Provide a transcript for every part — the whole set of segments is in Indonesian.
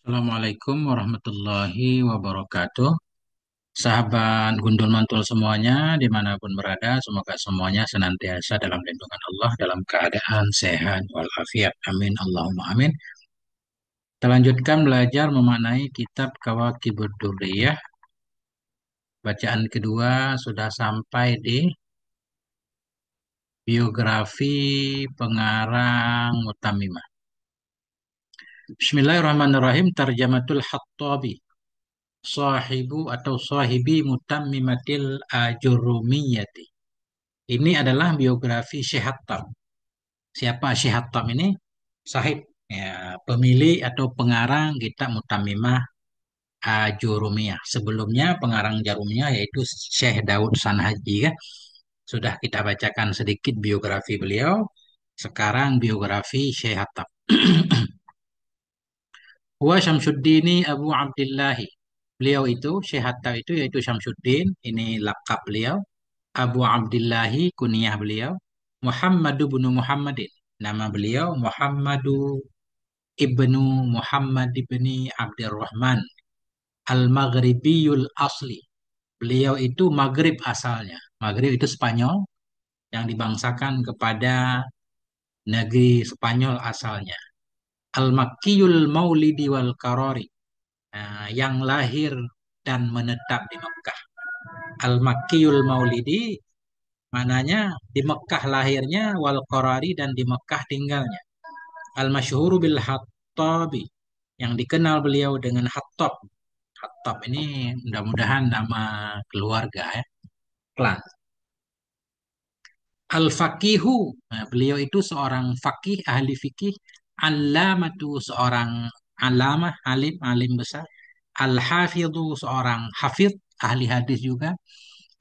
Assalamualaikum warahmatullahi wabarakatuh. Sahabat Gundul Mantul semuanya, dimanapun berada, semoga semuanya senantiasa dalam lindungan Allah, dalam keadaan sehat walafiat. Amin, Allahumma amin. Kita lanjutkan belajar memaknai kitab Kawakibud Durriyah. Bacaan kedua sudah sampai di biografi pengarang Mutamimah. Bismillahirrahmanirrahim. Tarjamatul Hattabi. Sahibu atau sahibi Mutammimatil Ajurumiyati. Ini adalah biografi Syekh Hattab. Siapa Syekh Hattab ini? Sahib, ya, pemilik atau pengarang kitab Mutammimah Ajurumiyah. Sebelumnya pengarang Jarumiyah yaitu Syekh Daud Sanhaji kan. Sudah kita bacakan sedikit biografi beliau. Sekarang biografi Syekh Hattab. Huwa Syamsuddini Abu Abdillahi. Beliau itu, Syekh Hattab itu yaitu Syamsuddin. Ini lakab beliau. Abu Abdillahi kunyah beliau. Muhammadu bin Muhammadin. Nama beliau Muhammadu ibnu Muhammad ibni Abdurrahman Al-Maghribiyul Asli. Beliau itu Maghrib asalnya. Maghrib itu Spanyol yang dibangsakan kepada negeri Spanyol asalnya. Al-Makkiyul Maulidi wal Karori. Nah, yang lahir dan menetap di Mekah. Al-Makkiyul Maulidi maknanya di Mekah lahirnya wal Qarari dan di Mekah tinggalnya. Al-masyhuru bil Hattabi yang dikenal beliau dengan Hattab. Hattab ini mudah-mudahan nama keluarga ya, klan. Al-faqihu, nah, beliau itu seorang fakih, ahli fikih. Allamatu, seorang alamah, alim, alim besar. Al-hafidhu, seorang hafidh, ahli hadis juga.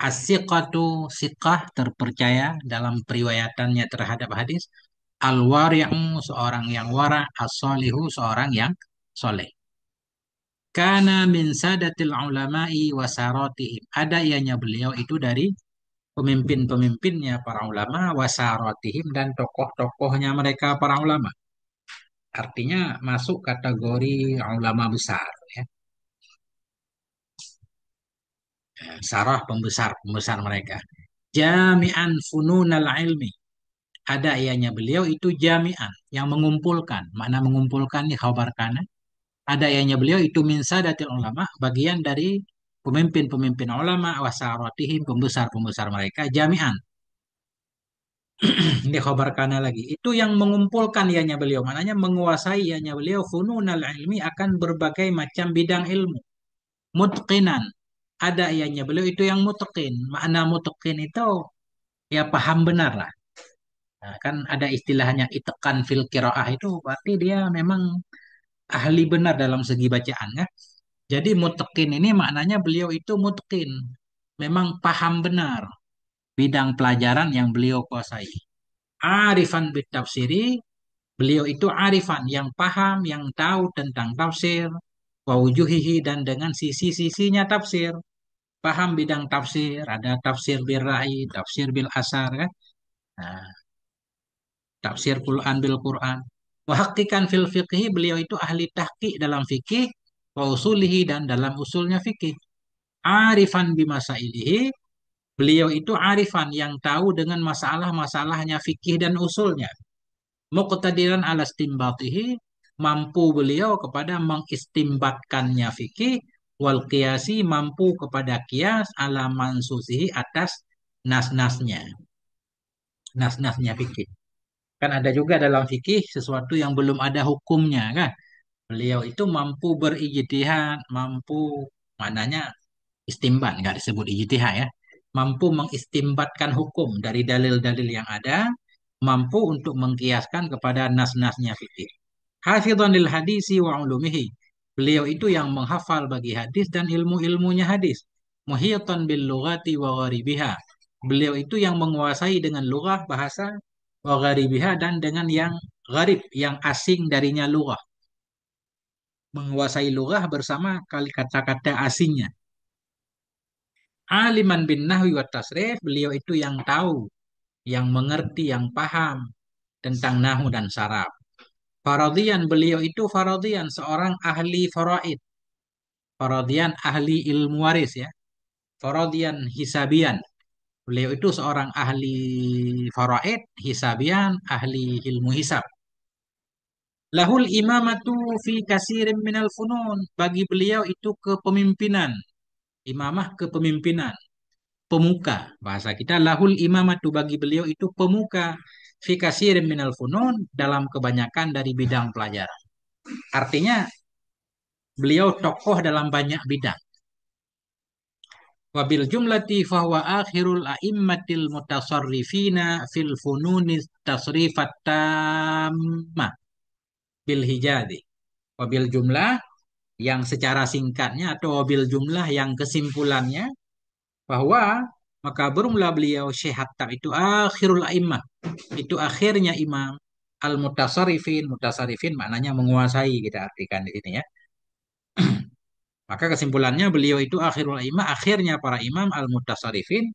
As-siqatu, siqah, terpercaya dalam periwayatannya terhadap hadis. Al-wari'u, seorang yang wara. As-solihu, seorang yang soleh. Kana min sadatil ulama'i wasaratihim. Ada ianya beliau itu dari pemimpin-pemimpinnya para ulama, wasaratihim, dan tokoh-tokohnya mereka para ulama. Artinya masuk kategori ulama besar. Ya. Sarah pembesar mereka. Jami'an fununal ilmi. Ada ianya beliau itu jami'an, yang mengumpulkan. Mana mengumpulkan nih khabarkan. Ada ianya beliau itu min sadatil ulama, bagian dari pemimpin-pemimpin ulama, wasaratihim, pembesar-pembesar mereka, jami'an. Ini khabar kana lagi. Itu yang mengumpulkan ianya beliau. Maknanya menguasai ianya beliau fununal ilmi akan berbagai macam bidang ilmu. Mutqinan. Ada ianya beliau itu yang mutqin. Makna mutqin itu ya paham benar lah. Nah, kan ada istilahnya itekan fil qiraah itu berarti dia memang ahli benar dalam segi bacaan ya. Jadi mutqin ini maknanya beliau itu mutqin. Memang paham benar bidang pelajaran yang beliau kuasai. Arifan bitafsiri, beliau itu arifan yang paham, yang tahu tentang tafsir, wawujuhihi, dan dengan sisi-sisinya tafsir. Paham bidang tafsir, ada tafsir bil ra'i, tafsir bil asar kan? Nah, tafsir Quran bil Quran. Wahakkikan fil fiqhi, beliau itu ahli tahqiq dalam fikih, wa usulihi, dan dalam usulnya fikih. Arifan bimasailihi, beliau itu arifan yang tahu dengan masalah-masalahnya fikih dan usulnya. Muqtadiran ala istimbatihi, mampu beliau kepada mengistimbatkannya fikih. Wal qiyasi, mampu kepada kias ala mansusihi, atas nas-nasnya. Nas-nasnya fikih. Kan ada juga dalam fikih sesuatu yang belum ada hukumnya kan. Beliau itu mampu berijtihad, mampu maknanya istimbat, nggak disebut ijtihad ya. Mampu mengistimbatkan hukum dari dalil-dalil yang ada, mampu untuk mengkiaskan kepada nas-nasnya fikih. Hafidhan lil hadisi wa ulumihi. Beliau itu yang menghafal bagi hadis dan ilmu-ilmunya hadis. Muhyitan bil lughati wa gharibiha. Beliau itu yang menguasai dengan lughah bahasa, wa gharibiha, dan dengan yang gharib, yang asing darinya lughah. Menguasai lughah bersama kali kata-kata asingnya. Aliman bin nahwi wa tasrif, beliau itu yang tahu, yang mengerti, yang paham tentang nahu dan saraf. Faradian, beliau itu faradian, seorang ahli faraid. Faradian ahli ilmu waris ya. Faradian hisabian. Beliau itu seorang ahli faraid, hisabian, ahli ilmu hisab. Lahul imamatu fi kasirin minal funun. Bagi beliau itu kepemimpinan. Imamah kepemimpinan. Pemuka. Bahasa kita lahul imamatu, bagi beliau itu pemuka. Fi kasirin minal funun, dalam kebanyakan dari bidang pelajaran. Artinya beliau tokoh dalam banyak bidang. Wabil jumlati fahuwa akhirul a'immatil mutasarrifina fil fununi tasrifat tamma bil hijadi. Wabil jumlah yang secara singkatnya atau wabil jumlah yang kesimpulannya bahwa maka berumlah beliau Syekh Hattab itu akhirul a'immah. Itu akhirnya imam al-mutasarrifin. Mutasarrifin maknanya menguasai, kita artikan di sini ya. Maka kesimpulannya beliau itu akhirul a'immah, akhirnya para imam al-mutasarrifin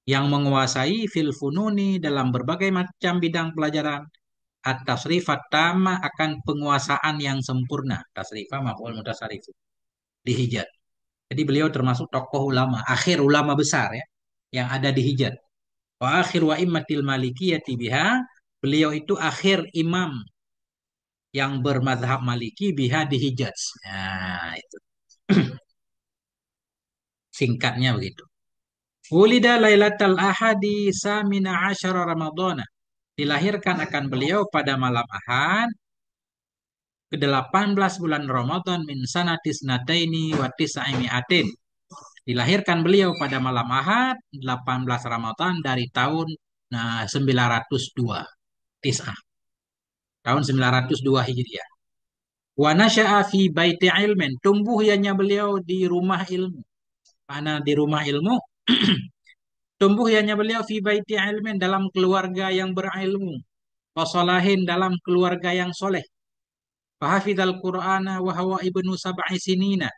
yang menguasai fil fununi dalam berbagai macam bidang pelajaran. At-tasrifat tama, akan penguasaan yang sempurna. Tasrifah maf'ul mutasarrif. Di Hijaz. Jadi beliau termasuk tokoh ulama, akhir ulama besar ya, yang ada di Hijaz. Wa akhir wa immatil malikiyati biha, beliau itu akhir imam yang bermadhab maliki biha di Hijaz. Nah, itu singkatnya begitu. Wulida lailatal ahadi samina asyara ramadhana. Dilahirkan akan beliau pada malam Ahad ke-18 bulan Ramadan min sanatis nataini wa tis'imi'atin. Dilahirkan beliau pada malam Ahad 18 Ramadan dari tahun 902 Tis'ah. Tahun 902 Hijriah. Wa nasya'a fi baiti ilmin. Tumbuh ianya beliau di rumah ilmu. Mana di rumah ilmu? Tumbuh ianya beliau fi baiti ilmin, dalam keluarga yang berilmu. Wasolahin, dalam keluarga yang soleh. Fahafidhal Qur'ana wa hawa ibnu sab'i sinina.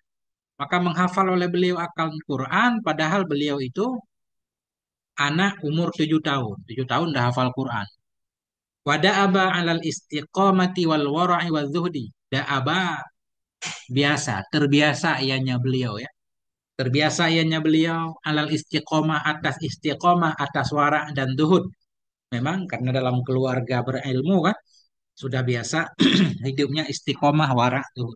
Maka menghafal oleh beliau akan Quran, padahal beliau itu anak umur 7 tahun. 7 tahun dah hafal Quran. Wada'aba alal istiqamati wal wara'i wal zuhdi. Da'aba, biasa, terbiasa ianya beliau ya. Terbiasa ianya beliau alal istiqomah, atas istiqomah, atas wara' dan zuhud. Memang karena dalam keluarga berilmu kan, sudah biasa hidupnya istiqomah, wara', zuhud.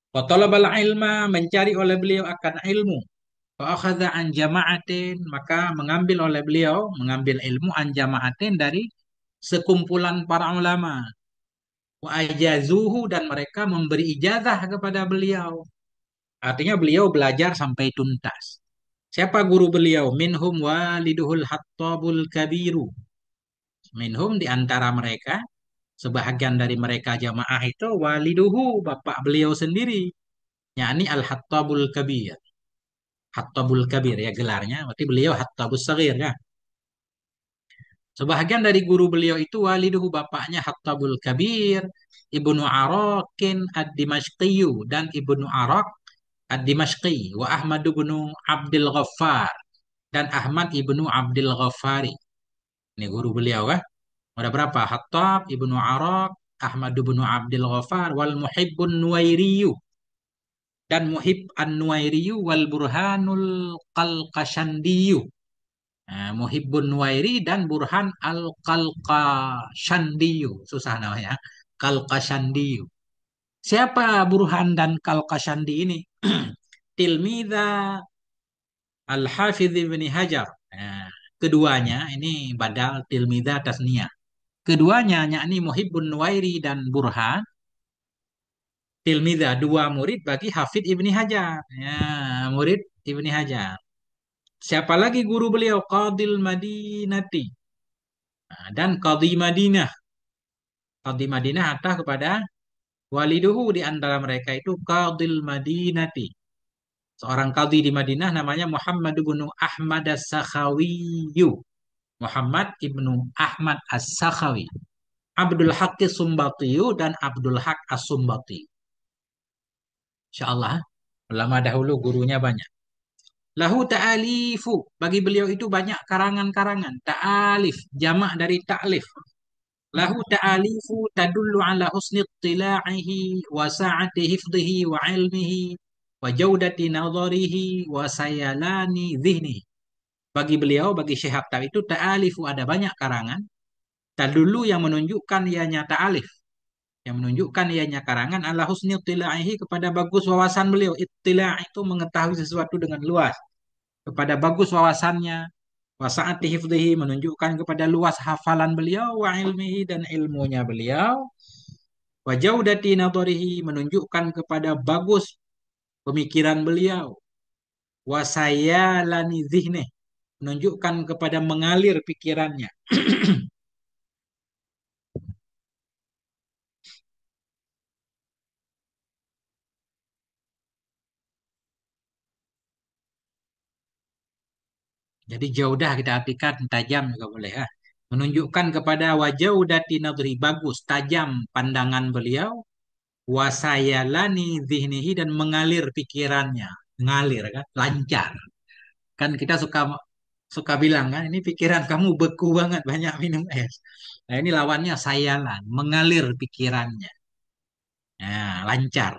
Wa talabal ilma, mencari oleh beliau akan ilmu. Fa akhadha an jama'atin, maka mengambil oleh beliau, mengambil ilmu an jama'atin dari sekumpulan para ulama. Wa ajazuhu, dan mereka memberi ijazah kepada beliau. Artinya beliau belajar sampai tuntas. Siapa guru beliau? Minhum waliduhul hattabul kabiru. Minhum, di antara mereka, sebahagian dari mereka jamaah itu waliduhu, bapak beliau sendiri. Yakni al-hattabul kabir. Hattabul kabir ya gelarnya. Berarti beliau hattabus sagir ya. Sebahagian dari guru beliau itu waliduhu, bapaknya Hattabul Kabir, Ibnu Arakin ad-Dimashqiyu, dan Ibnu Arak ad-Dimashqi, wa Ahmad ibnu Abdul Ghaffar, dan Ahmad ibnu Abdul Ghaffari. Ini guru beliau kan? Ada berapa? Hattab, Ibnu Arak, Ahmad ibnu Abdul Ghaffar, wal Muhibbun Nuwairiyu, dan Muhib an-Nuwairiyu, wal Burhanul Qalqashandiyu. Nah, Muhibbun Nuwairi dan Burhan Al-Qalqashandiyu. Susah namanya. Qalqashandiyu. Siapa Burhan dan Qalqashandi ini? Tilmidha Al-Hafidh ibn Hajar. Nah, keduanya ini badal tilmidha tasniyah. Keduanya yakni Muhibbun Nuwairi dan Burhan. Tilmidha, dua murid bagi Hafidh ibni Hajar. Ya, murid ibni Hajar. Siapa lagi guru beliau? Qadil Madinati. Nah, dan Qadhi Madinah. Qadhi Madinah atah kepada waliduhu, di antara mereka itu Qadil Madinati. Seorang qadhi di Madinah namanya Muhammad ibnu Ahmad As-Sakhawiyu. Muhammad ibnu Ahmad As-Sakhawi. Abdul Haq As-Sumbatiyu dan Abdul Haq As-Sumbati. Insyaallah, ulama dahulu gurunya banyak. Lahu ta'alifu, bagi beliau itu banyak karangan-karangan. Ta'alif, jamak dari ta'lif. lahu ta'alifu tadullu ala husni ittila'ihi wa sa'ati hifdhihi wa ilmihi wa jaudati nadharihi wa sayalani dhihnihi. Bagi beliau, bagi Syekh Haftar itu ta'alifu ada banyak karangan. Tadullu yang menunjukkan ianya ta'alif, yang menunjukkan ianya karangan ala husni ittila'ihi kepada bagus wawasan beliau. Ittila' itu mengetahui sesuatu dengan luas, kepada bagus wawasannya. Wasaati hifdhihi menunjukkan kepada luas hafalan beliau, wa ilmihi dan ilmunya beliau. Wa jaudati nadharihi menunjukkan kepada bagus pemikiran beliau. Wa sayalani dhihnih menunjukkan kepada mengalir pikirannya. Jadi jaudah kita artikan tajam juga boleh ya. Menunjukkan kepada wajah udati nadri bagus, tajam pandangan beliau, wasayalani zihnihi dan mengalir pikirannya, mengalir kan, lancar. Kan kita suka suka bilang kan, ini pikiran kamu beku banget, banyak minum es. Nah ini lawannya sayalan, mengalir pikirannya, nah, lancar.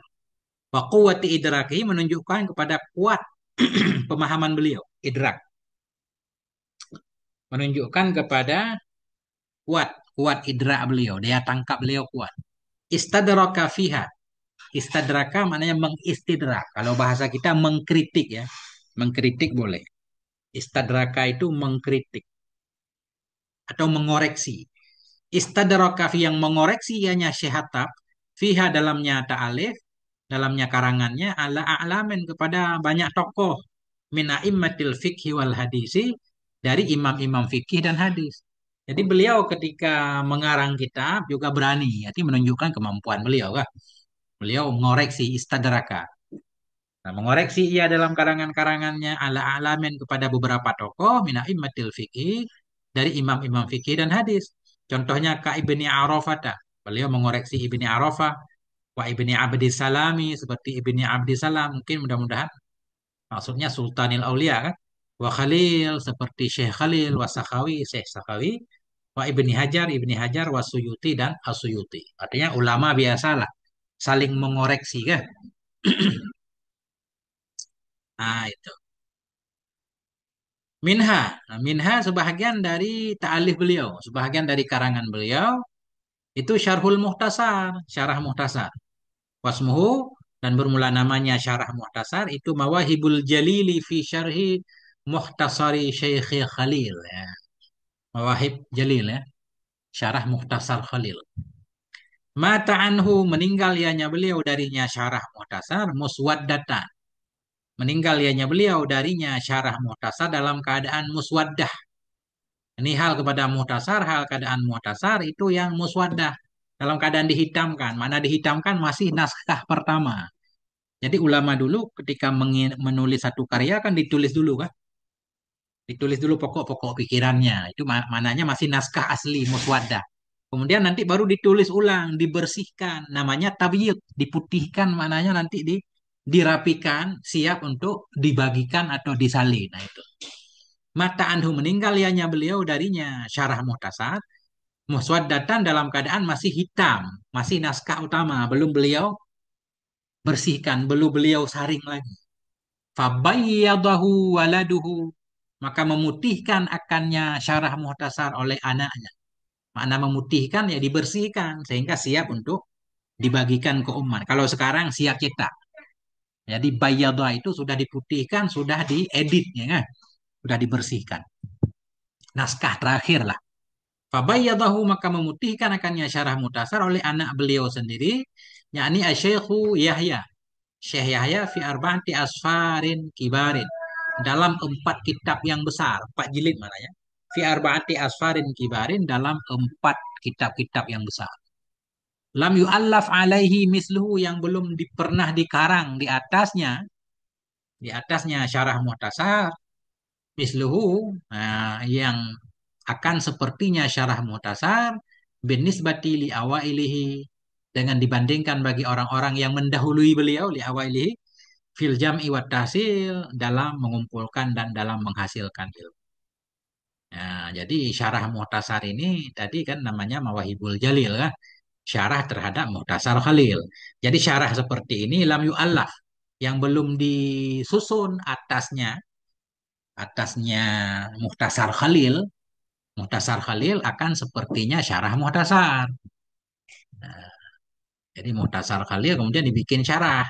Wa quwwati idraki menunjukkan kepada kuat pemahaman beliau, idrak menunjukkan kepada kuat kuat idra beliau, daya tangkap beliau kuat. Istadraka fiha, istadraka maknanya mengistidrak, kalau bahasa kita mengkritik ya, mengkritik boleh. Istadraka itu mengkritik atau mengoreksi. Istadraka fi yang mengoreksi ianya syahatab fiha dalamnya ta'alif, dalamnya karangannya ala a'lamin kepada banyak tokoh min a'immatil fikhi wal hadisi, dari imam-imam fikih dan hadis. Jadi beliau ketika mengarang kitab juga berani, arti menunjukkan kemampuan beliau kan. Beliau mengoreksi istadraka. Nah, mengoreksi ia dalam karangan-karangannya ala alamin kepada beberapa tokoh min a'immatil fikih, dari imam-imam fikih dan hadis. Contohnya ka Ibni Arafah. Beliau mengoreksi Ibni Arafah, wa Ibni Abdi Salami seperti Ibni Abdi Salam, mungkin mudah-mudahan maksudnya Sultanil Aulia kan. Wa Khalil seperti Syekh Khalil, wa Sakhawi, Syekh Sakhawi, wa Ibni Hajar, wa Suyuti dan Asuyuti. Artinya ulama biasalah saling mengoreksi kan. Nah, itu. Minha. Nah, minha sebahagian dari ta'alif beliau, sebahagian dari karangan beliau itu Syarhul Muhtasar, Syarah Muhtasar. Wasmuhu dan bermula namanya Syarah Muhtasar itu Mawahibul Jalili fi Syarhi Muhtasari Syekh Khalil ya. Mawahib Jalil ya, Syarah Muhtasar Khalil. Mata anhu meninggal ianya beliau darinya Syarah Muhtasar muswaddatan. Meninggal ianya beliau darinya Syarah Muhtasar dalam keadaan muswaddah. Ini hal kepada Muhtasar, hal keadaan Muhtasar itu yang muswaddah, dalam keadaan dihitamkan. Mana dihitamkan masih naskah pertama. Jadi ulama dulu ketika menulis satu karya kan ditulis dulu kan. Ditulis dulu pokok-pokok pikirannya. Itu mananya masih naskah asli muswaddah. Kemudian nanti baru ditulis ulang, dibersihkan. Namanya tabyid, diputihkan mananya nanti dirapikan, siap untuk dibagikan atau disalin. Nah itu. Mata anhu meninggal ianya beliau darinya Syarah Muhtasar muswaddatan dalam keadaan masih hitam, masih naskah utama, belum beliau bersihkan, belum beliau saring lagi. Fabayyadahu waladuhu, maka memutihkan akannya Syarah Muhtasar oleh anaknya. Makna memutihkan ya dibersihkan sehingga siap untuk dibagikan ke umat. Kalau sekarang siap cetak. Jadi bayyadha itu sudah diputihkan, sudah diedit ya kan? Sudah dibersihkan. Naskah terakhir lah. Fabayyadahu maka memutihkan akannya Syarah Muhtasar oleh anak beliau sendiri, yakni Asy-Syaikhu Yahya. Syekh Yahya fi arba'ati asfarin kibarin. Dalam 4 kitab yang besar, 4 jilid mananya. Fi arba'ati asfarin kibarin dalam 4 kitab-kitab yang besar. Lam yu'allaf alaihi misluhu yang belum pernah dikarang di atasnya Syarah Muhtasar misluhu, nah, yang akan sepertinya Syarah Muhtasar binisbati li awailihi, dengan dibandingkan bagi orang-orang yang mendahului beliau li awailihi fil jam'i wat tahsil, dalam mengumpulkan dan dalam menghasilkan ilmu. Nah, jadi syarah Muhtasar ini tadi kan namanya Mawahibul Jalil kan, syarah terhadap Muhtasar Khalil. Jadi syarah seperti ini lam yu'allaf, yang belum disusun atasnya Muhtasar Khalil. Muhtasar Khalil akan sepertinya syarah Muhtasar. Nah, jadi Muhtasar Khalil kemudian dibikin syarah.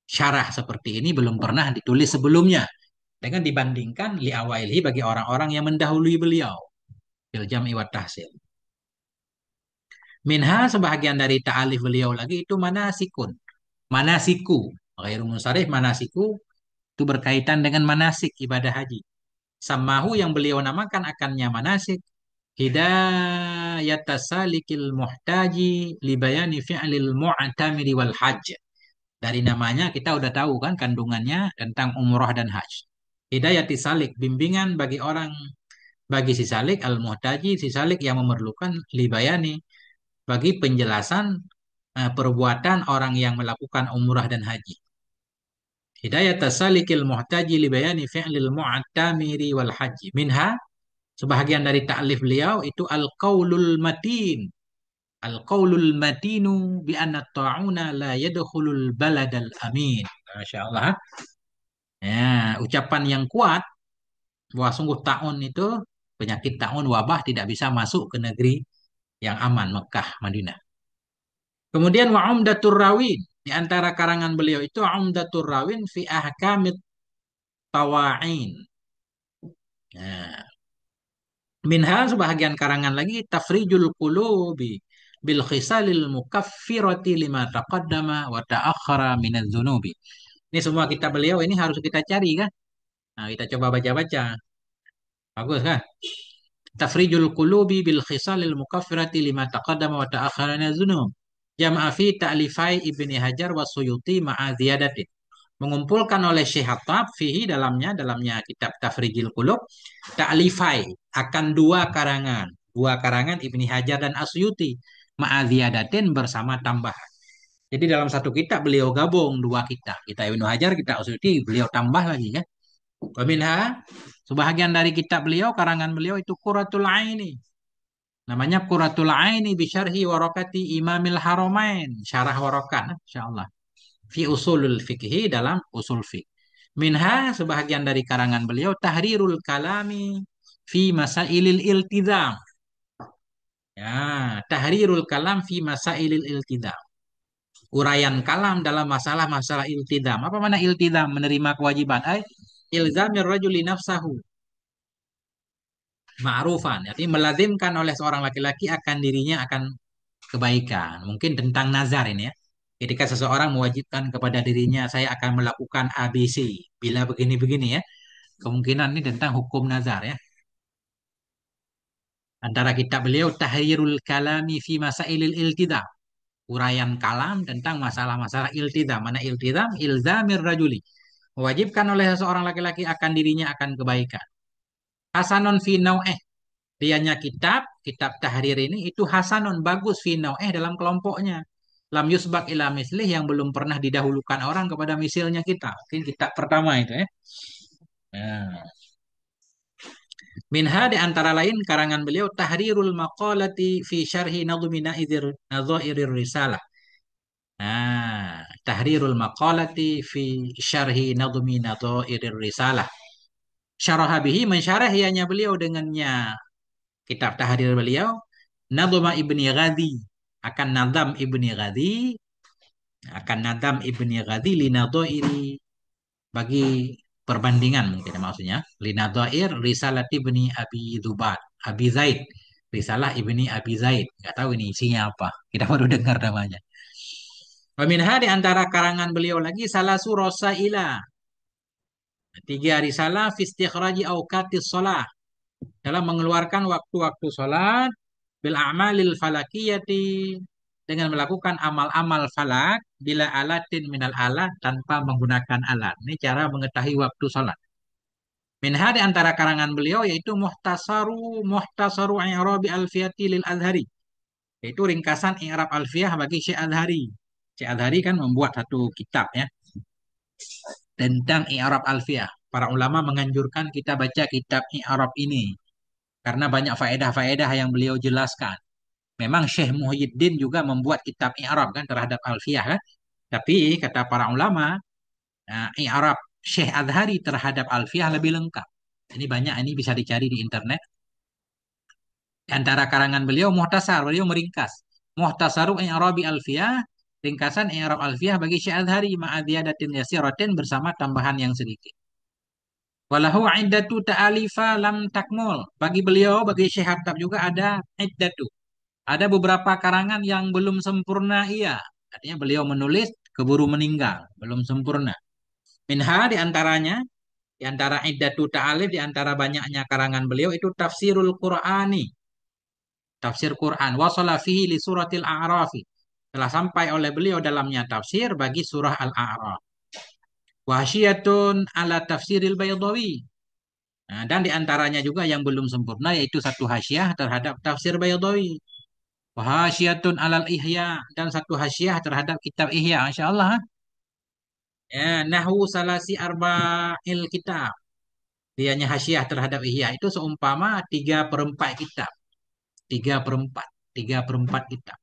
Syarah seperti ini belum pernah ditulis sebelumnya. Dengan dibandingkan li awailhi bagi orang-orang yang mendahului beliau. Fil jam'i wa tahsil. Minha sebahagian dari ta'alif beliau lagi itu manasikun. Manasiku. Ghairu munsharif manasiku itu berkaitan dengan manasik ibadah haji. Samahu yang beliau namakan akannya manasik. Hidayat salikil muhtaji libayani fi'lil mu'tamiri wal hajj. Dari namanya kita udah tahu kan kandungannya tentang umroh dan haji. Hidayat salik, bimbingan bagi orang, bagi si salik al-muhtaji, si salik yang memerlukan libayani, bagi penjelasan perbuatan orang yang melakukan umrah dan haji. Hidayat salikil muhtaji libayani fi'lil mu'tamiri wal haji. Minha, sebahagian dari ta'lif beliau itu al-qaulul matin. Al-qaulul matinu bi anna ta'una la yadkhulul baladal amin. Masya Allah. Ya, ucapan yang kuat bahwa sungguh taun itu penyakit taun wabah tidak bisa masuk ke negeri yang aman Mekah Madinah. Kemudian wa Umdatur Rawin di antara karangan beliau itu Umdatur Rawin fi ahkamit tawa'in. Nah, minha sebahagian karangan lagi tafrijul qulubi bil khisalil mukaffirati lima taqaddama wa ta'akhkhara minadz dzunubi. Ini semua kitab beliau ini harus kita cari kan? Nah, kita coba baca-baca. Bagus kan? Tafrijul qulubi bil khisalil mukaffirati lima taqaddama wa ta'akhkhara minadz dzunub. Jama'a fi ta'lifai Ibni Hajar wa Suyuti ma'a ziyadatin. Mengumpulkan oleh Syekh Hattab fihi dalamnya kitab Tafrijil Qulub ta'lifai akan dua karangan Ibni Hajar dan Asyuti ma'adiyadatin bersama tambahan. Jadi dalam satu kitab beliau gabung dua kitab Ibnu Hajar, kitab Asyuti, beliau tambah lagi kan. Waminha sebahagian dari kitab beliau, karangan beliau itu Qurratul Aini, namanya Qurratul Aini bi syarhi warakati Imamil Haramain, syarah warakat insyaallah fi usulul fikhi, dalam usul fiqh. Minha sebahagian dari karangan beliau Tahrirul Kalami fi Masailil Iltizam. Ya, Tahrirul Kalam fi Masailil Iltizam. Uraian kalam dalam masalah-masalah iltizam. Apa mana iltizam? Menerima kewajiban. Ilzamir rajuli nafsahu ma'rufan. Jadi melazimkan oleh seorang laki-laki akan dirinya akan kebaikan. Mungkin tentang nazar ini ya. Ketika seseorang mewajibkan kepada dirinya, saya akan melakukan ABC. Bila begini-begini ya. Kemungkinan ini tentang hukum nazar ya. Antara kitab beliau Tahrirul Kalami fi Masailil Iltizam. Uraian kalam tentang masalah-masalah iltizam. Mana iltizam? Ilzamir rajuli. Mewajibkan oleh seorang laki-laki akan dirinya akan kebaikan. Hasanun fi nau'eh. Dianya kitab tahrir ini itu hasanun, bagus fi nau'eh, dalam kelompoknya. Lam yusbak ila mislih, yang belum pernah didahulukan orang kepada misilnya kita. Mungkin kitab pertama itu ya. Nah. Minha di antara lain karangan beliau Tahrirul Maqalati fi Syarhi Nadhmi Nadhairir Risalah. Nah, Tahrirul Maqalati fi Syarhi Nadhmi Nadhairir Risalah. Syaraha bihi, mensyarah ianya beliau dengannya kitab tahrir beliau Nadhma Ibni Ghadi, akan Nadam Ibni Ghadi, li nadhairi, bagi perbandingan mungkin maksudnya linadhair risalah ibni Abi Zubair, Abi Zaid, risalah ibni Abi Zaid, nggak tahu ini isinya apa, kita baru dengar namanya. Wa minha di antara karangan beliau lagi salah surah ila, tiga risalah fi istikhraji auqatis shalah, dalam mengeluarkan waktu-waktu salat, bil a'malil falakiyati, dengan melakukan amal-amal falak, bila alatin minal alat, tanpa menggunakan alat. Ini cara mengetahui waktu salat. Minha di antara karangan beliau yaitu Muhtasaru I'rabi Alfiyati lil Azhari. Yaitu ringkasan i'rab alfiyah bagi Syekh Azhari. Syekh Azhari kan membuat satu kitab ya tentang i'rab alfiyah. Para ulama menganjurkan kita baca kitab i'rab ini. karena banyak faedah-faedah yang beliau jelaskan. Memang Syekh Muhyiddin juga membuat kitab i'rab kan terhadap Alfiyah kan. Tapi kata para ulama, i'rab Syekh Adhari terhadap Alfiyah lebih lengkap. Ini banyak, ini bisa dicari di internet. Di antara karangan beliau Muhtasar, beliau meringkas. Muhtasaru i'rabi Alfiyah, ringkasan i'rab Alfiyah bagi Syekh Adhari ma'adiyadatin yasiratin bersama tambahan yang sedikit. Walahu iddatu ta'alifa lam takmul. Bagi beliau, bagi Syekh Hattab juga ada iddatu. Ada beberapa karangan yang belum sempurna, iya. Artinya beliau menulis keburu meninggal, belum sempurna. Minha di antaranya, di antara iddatu ta'alif, di antara banyaknya karangan beliau itu tafsirul Qur'ani. Tafsir Quran. Wasala fihi li suratil A'rafi. Telah sampai oleh beliau dalamnya tafsir bagi surah Al-A'raf. Wahsyatun ala tafsiril Baydawi. Nah, dan di antaranya juga yang belum sempurna yaitu satu hasyiah terhadap tafsir Baydawi. Wahsyatun alal Ihya dan satu hasyiah terhadap kitab Ihya. Masya Allah. Ya, Nahwu salasi arba'il kitab. Dianya hasyiah terhadap Ihya itu seumpama 3/4 kitab. 3/4. 3/4 kitab.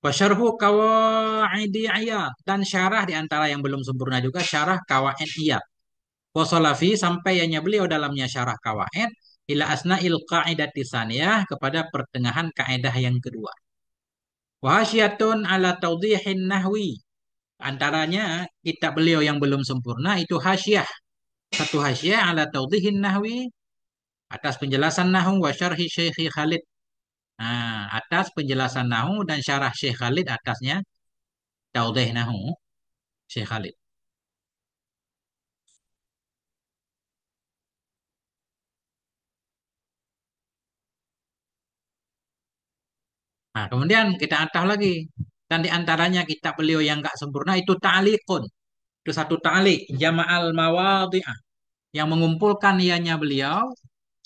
Wasyarhu kawaidi ayat. Dan syarah di antara yang belum sempurna juga syarah kawaid iyat. Wasolafi sampai hanya beliau dalamnya syarah kawaid ila asna'il qa'idati saniyah kepada pertengahan kaidah yang kedua. Wahasyatun ala tawdihin nahwi. Antaranya kitab beliau yang belum sempurna itu hasyah. Satu hasyah ala tawdihin nahwi atas penjelasan nahwu wa syarhi Syekh Khalid. Nah, atas penjelasan nahwu dan syarah Syekh Khalid atasnya tawdih nahwu Syekh Khalid. Nah, kemudian kita atah lagi. Dan di antaranya kitab beliau yang enggak sempurna itu ta'liqun. Itu satu ta'liq, jama'al mawadhi'ah. Yang mengumpulkan ianya beliau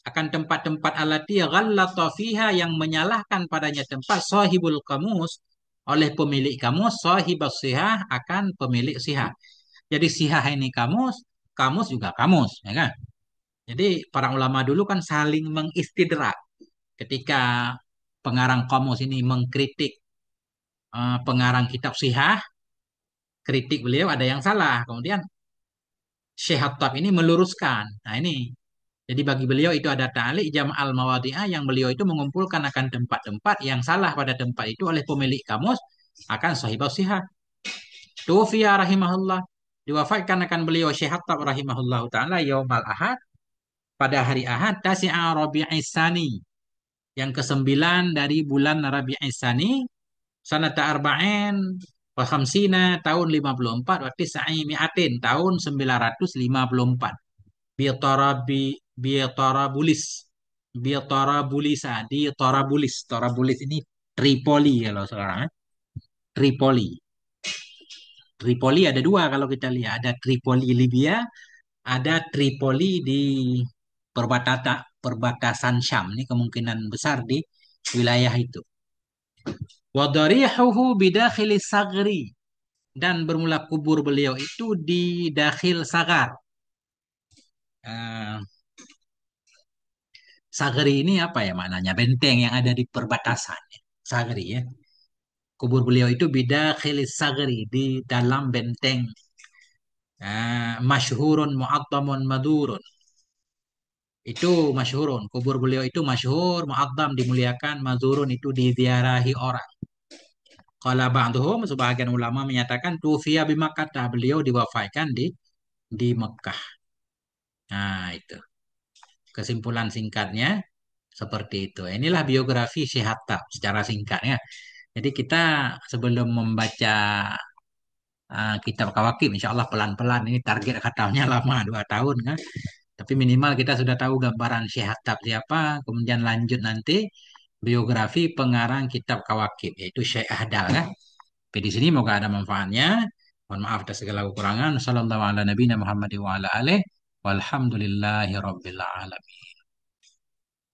akan tempat-tempat alati ghallata fiha yang menyalahkan padanya tempat sahibul kamus oleh pemilik kamus, sahibus sihah akan pemilik sihah. Jadi sihah ini kamus, kamus juga kamus, ya kan? Jadi para ulama dulu kan saling mengistidrak ketika pengarang kamus ini mengkritik pengarang kitab Sihah, kritik beliau ada yang salah. Kemudian Syekh Hattab ini meluruskan. Nah ini, jadi bagi beliau itu ada ta'liq jam'al mawadi'ah yang beliau itu mengumpulkan akan tempat-tempat yang salah pada tempat itu oleh pemilik kamus akan sahibah Sihah. Tufiya rahimahullah. Diwafatkan akan beliau Syekh Hattab rahimahullah ta'ala yaumal ahad pada hari Ahad Tasi'a Rabi'is Tsani yang kesembilan dari bulan Rabi'is Tsani sanata arba'in wa khamsina tahun 54 wa tis'i mi'atin tahun 954 Biotarabulis Biotarabulisa di Torabulis ini Tripoli kalau sekarang Tripoli Tripoli ada dua kalau kita lihat ada Tripoli Libya ada Tripoli di perbatasan Syam ini kemungkinan besar di wilayah itu wa darihuhu bidakhili sagri dan bermula kubur beliau itu di dakhil sagar. Eh, Sagri ini apa ya maknanya? Benteng yang ada di perbatasan. Sagri ya. Kubur beliau itu bidakhil sagri di dalam benteng. Masyhurun mu'addamun madurun. Itu masyhurun. Kubur beliau itu masyhur, mu'addam dimuliakan, madurun itu diziarahi orang. Qala ba'duhum sebagian ulama menyatakan tufiya bi Makkah beliau diwafatkan di Mekah. Nah, itu. Kesimpulan singkatnya seperti itu. Inilah biografi Syekh Hattab secara singkatnya. Jadi kita sebelum membaca kitab Kawakib, insya Allah pelan-pelan. Ini target khatamnya lama 2 tahun kan. Tapi minimal kita sudah tahu gambaran Syekh Hattab siapa. Kemudian lanjut nanti biografi pengarang kitab Kawakib yaitu Syekh Ahdal kan. Tapi di sini moga ada manfaatnya. Mohon maaf atas segala kekurangan. Sallallahu ala nabiyina Muhammad wa ala alihi walhamdulillahi rabbil alamin.